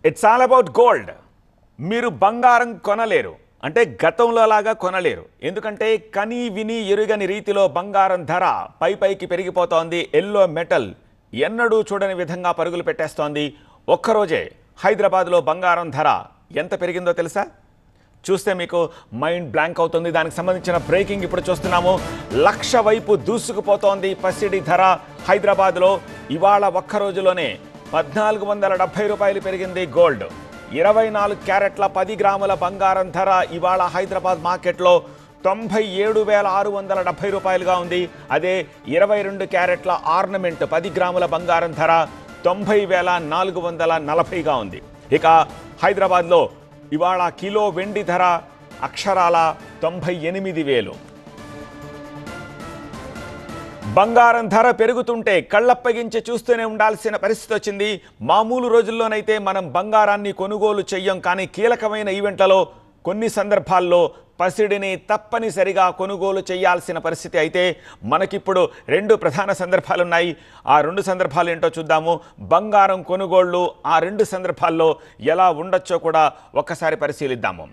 It's all about gold. మీరు బంగారం కొనలేరు, అంటే గతంలో లాగా కొనలేరు. ఎందుకంటే కని విని ఎరుగని రీతిలో బంగారం ధర పైకి పెరిగిపోతోంది. ఎల్లో మెటల్ ఎన్నడూ చూడని విధంగా పరుగులు పెట్టేస్తోంది. ఒక్కరోజే హైదరాబాద్లో బంగారం ధర ఎంత పెరిగిందో తెలుసా? చూస్తే మీకు మైండ్ బ్లాంక్ అవుతుంది. దానికి సంబంధించిన బ్రేకింగ్ ఇప్పుడు చూస్తున్నాము. 1,00,000 వైపు దూసుకుపోతోంది పసిడి ధర. హైదరాబాద్లో ఇవాళ ఒక్క రోజులోనే 1,470 రూపాయలు పెరిగింది గోల్డ్. 24 క్యారెట్ల 10 గ్రాముల బంగారం ధర ఇవాళ హైదరాబాద్ మార్కెట్లో 97,670 రూపాయలుగా ఉంది. అదే 22 క్యారెట్ల ఆర్నమెంట్ 10 గ్రాముల బంగారం ధర 90,440గా ఉంది. ఇక హైదరాబాద్లో ఇవాళ కిలో వెండి ధర అక్షరాల 98,000. బంగారం ధర పెరుగుతుంటే కళ్ళప్పగించి చూస్తూనే ఉండాల్సిన పరిస్థితి వచ్చింది. మామూలు రోజుల్లోనైతే మనం బంగారాన్ని కొనుగోలు చెయ్యం, కానీ కీలకమైన ఈవెంట్లలో కొన్ని సందర్భాల్లో పసిడిని తప్పనిసరిగా కొనుగోలు చేయాల్సిన పరిస్థితి. అయితే మనకిప్పుడు 2 ప్రధాన సందర్భాలున్నాయి. ఆ 2 సందర్భాలు ఏంటో చూద్దాము. బంగారం కొనుగోళ్లు ఆ 2 సందర్భాల్లో ఎలా ఉండొచ్చో కూడా ఒక్కసారి పరిశీలిద్దాము.